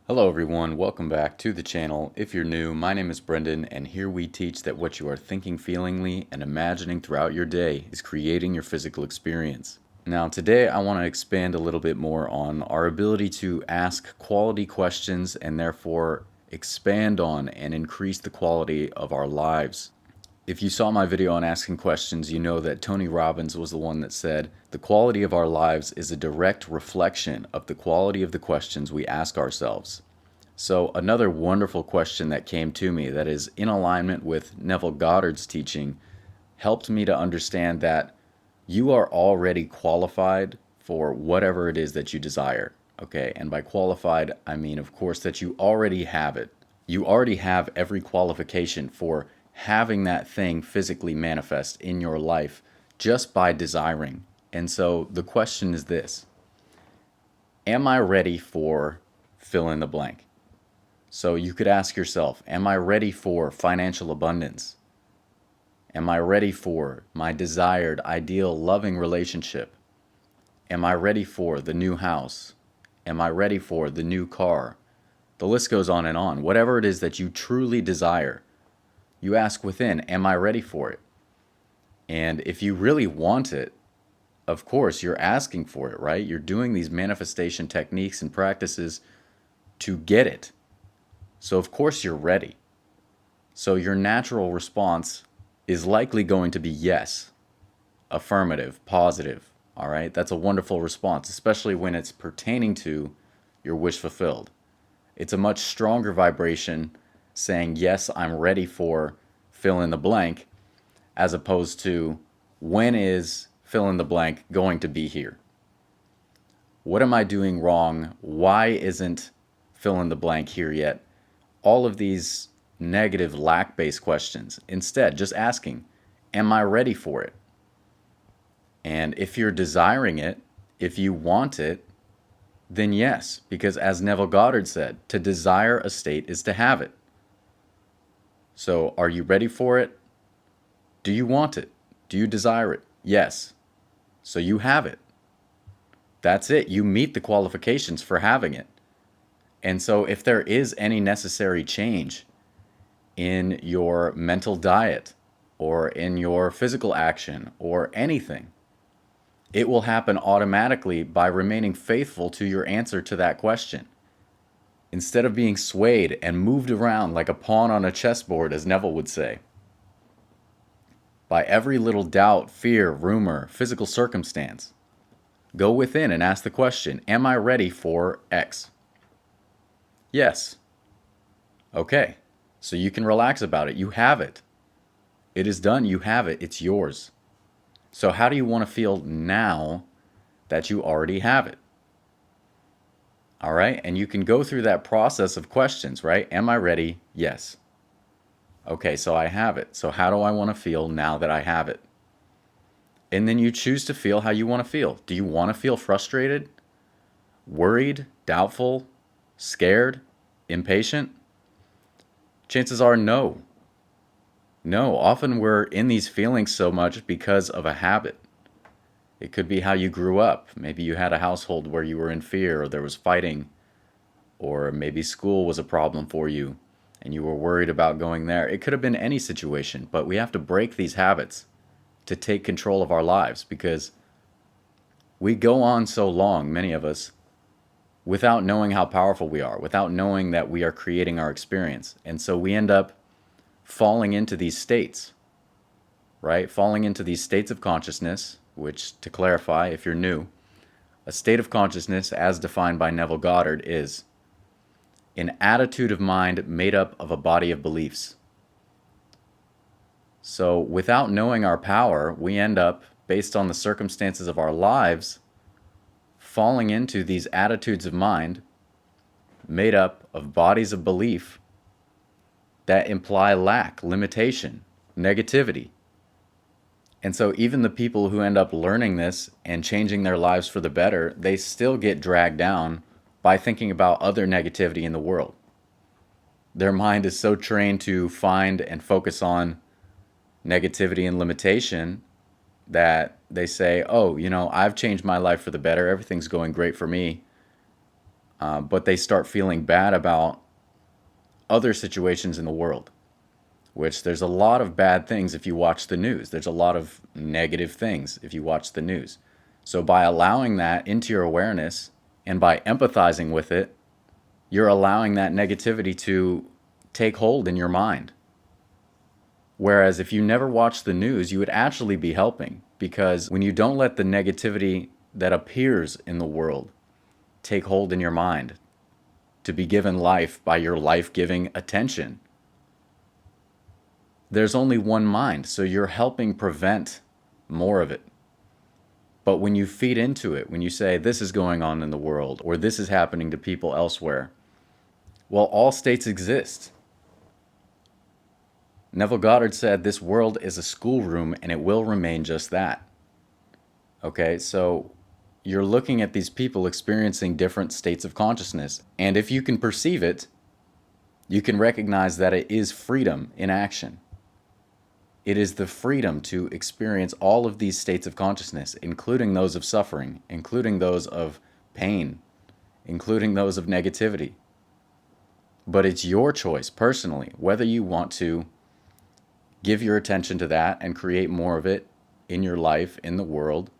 Hello everyone, welcome back to the channel. If you're new, my name is Brendan, and here we teach that what you are thinking, feelingly, and imagining throughout your day is creating your physical experience. Now today I want to expand a little bit more on our ability to ask quality questions and therefore expand on and increase the quality of our lives. If you saw my video on asking questions, you know that Tony Robbins was the one that said, the quality of our lives is a direct reflection of the quality of the questions we ask ourselves. So another wonderful question that came to me that is in alignment with Neville Goddard's teaching helped me to understand that you are already qualified for whatever it is that you desire. Okay, and by qualified, I mean, of course, that you already have it. You already have every qualification for having that thing physically manifest in your life just by desiring. And so the question is this: am I ready for fill in the blank? So you could ask yourself, am I ready for financial abundance? Am I ready for my desired, ideal, loving relationship? Am I ready for the new house? Am I ready for the new car? The list goes on and on. Whatever it is that you truly desire, you ask within, am I ready for it? And if you really want it, of course, you're asking for it, right? You're doing these manifestation techniques and practices to get it. So of course you're ready. So your natural response is likely going to be yes, affirmative, positive. All right, that's a wonderful response, especially when it's pertaining to your wish fulfilled. It's a much stronger vibration saying, yes, I'm ready for fill in the blank, as opposed to when is fill in the blank going to be here? What am I doing wrong? Why isn't fill in the blank here yet? All of these negative lack-based questions. Instead, just asking, am I ready for it? And if you're desiring it, if you want it, then yes, because as Neville Goddard said, to desire a state is to have it. So are you ready for it? Do you want it? Do you desire it? Yes. So you have it. That's it. You meet the qualifications for having it. And so if there is any necessary change in your mental diet or in your physical action or anything, it will happen automatically by remaining faithful to your answer to that question. Instead of being swayed and moved around like a pawn on a chessboard, as Neville would say, by every little doubt, fear, rumor, physical circumstance, go within and ask the question, am I ready for X? Yes. Okay. So you can relax about it. You have it. It is done. You have it. It's yours. So how do you want to feel now that you already have it? All right. And you can go through that process of questions, right? Am I ready? Yes. Okay, so I have it. So how do I want to feel now that I have it? And then you choose to feel how you want to feel. Do you want to feel frustrated, worried, doubtful, scared, impatient? Chances are no. No, often we're in these feelings so much because of a habit. It could be how you grew up. Maybe you had a household where you were in fear or there was fighting, or maybe school was a problem for you and you were worried about going there. It could have been any situation, but we have to break these habits to take control of our lives because we go on so long, many of us, without knowing how powerful we are, without knowing that we are creating our experience. And so we end up falling into these states, right? Falling into these states of consciousness, which, to clarify, if you're new, a state of consciousness, as defined by Neville Goddard, is an attitude of mind made up of a body of beliefs. So without knowing our power, we end up, based on the circumstances of our lives, falling into these attitudes of mind made up of bodies of belief that imply lack, limitation, negativity. And so even the people who end up learning this and changing their lives for the better, they still get dragged down by thinking about other negativity in the world. Their mind is so trained to find and focus on negativity and limitation that they say, oh, I've changed my life for the better. Everything's going great for me. but they start feeling bad about other situations in the world, which there's a lot of bad things if you watch the news. There's a lot of negative things if you watch the news. So by allowing that into your awareness and by empathizing with it, you're allowing that negativity to take hold in your mind. Whereas if you never watch the news, you would actually be helping, because when you don't let the negativity that appears in the world take hold in your mind to be given life by your life-giving attention, there's only one mind, so you're helping prevent more of it. But when you feed into it, when you say this is going on in the world or this is happening to people elsewhere, well, all states exist. Neville Goddard said this world is a schoolroom and it will remain just that. Okay, so you're looking at these people experiencing different states of consciousness. And if you can perceive it, you can recognize that it is freedom in action. It is the freedom to experience all of these states of consciousness, including those of suffering, including those of pain, including those of negativity. But it's your choice personally, whether you want to give your attention to that and create more of it in your life, in the world,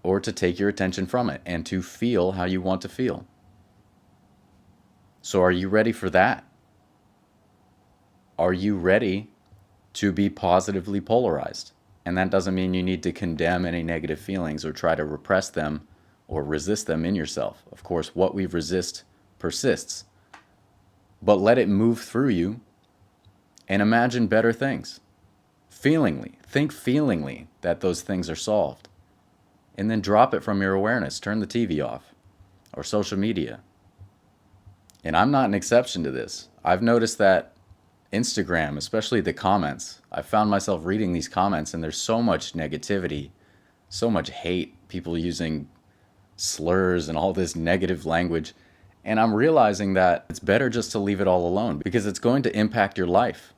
or to take your attention from it and to feel how you want to feel. So are you ready for that? Are you ready to be positively polarized? And that doesn't mean you need to condemn any negative feelings or try to repress them or resist them in yourself. Of course, what we resist persists. But let it move through you and imagine better things. Feelingly. Think feelingly that those things are solved. And then drop it from your awareness. Turn the TV off or social media. And I'm not an exception to this. I've noticed that Instagram, especially the comments, I found myself reading these comments and there's so much negativity, so much hate, people using slurs and all this negative language. And I'm realizing that it's better just to leave it all alone because it's going to impact your life.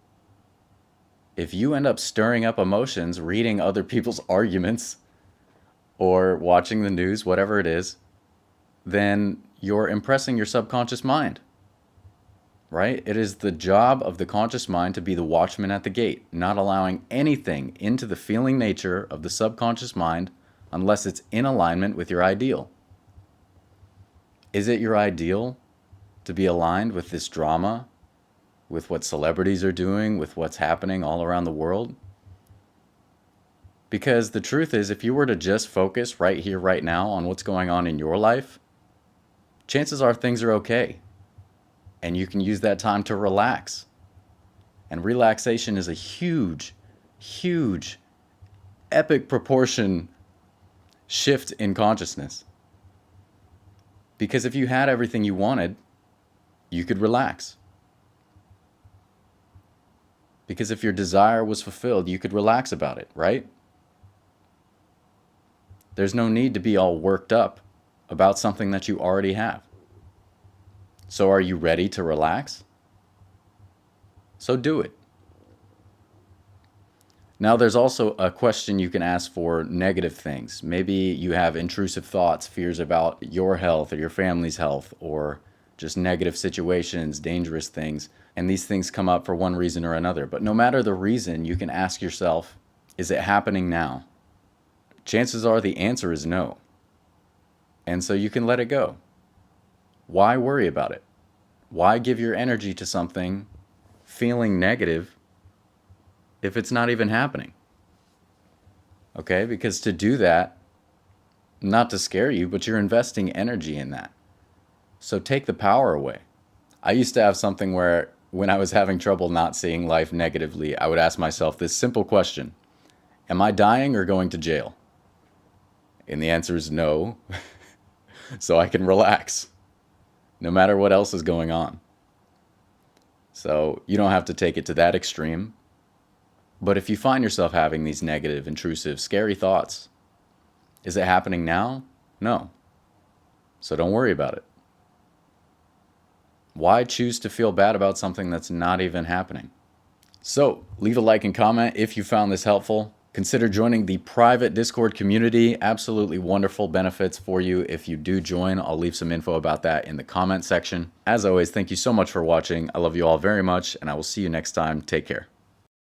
If you end up stirring up emotions, reading other people's arguments or watching the news, whatever it is, then you're impressing your subconscious mind, right? It is the job of the conscious mind to be the watchman at the gate, not allowing anything into the feeling nature of the subconscious mind unless it's in alignment with your ideal. Is it your ideal to be aligned with this drama, with what celebrities are doing, with what's happening all around the world? Because the truth is, if you were to just focus right here, right now on what's going on in your life, chances are things are okay. And you can use that time to relax. And relaxation is a huge, huge, epic proportion shift in consciousness. Because if you had everything you wanted, you could relax. Because if your desire was fulfilled, you could relax about it, right? There's no need to be all worked up about something that you already have. So are you ready to relax? So do it. Now there's also a question you can ask for negative things. Maybe you have intrusive thoughts, fears about your health or your family's health, or just negative situations, dangerous things. And these things come up for one reason or another. But no matter the reason, you can ask yourself, is it happening now? Chances are the answer is no. And so you can let it go. Why worry about it? Why give your energy to something feeling negative if it's not even happening? Okay, because to do that, not to scare you, but you're investing energy in that. So take the power away. I used to have something where when I was having trouble not seeing life negatively, I would ask myself this simple question: am I dying or going to jail? And the answer is no. So I can relax, no matter what else is going on. So you don't have to take it to that extreme. But if you find yourself having these negative, intrusive, scary thoughts, is it happening now? No. So don't worry about it. Why choose to feel bad about something that's not even happening? So leave a like and comment if you found this helpful. Consider joining the private Discord community. Absolutely wonderful benefits for you if you do join. I'll leave some info about that in the comment section. As always, thank you so much for watching. I love you all very much, and I will see you next time. Take care.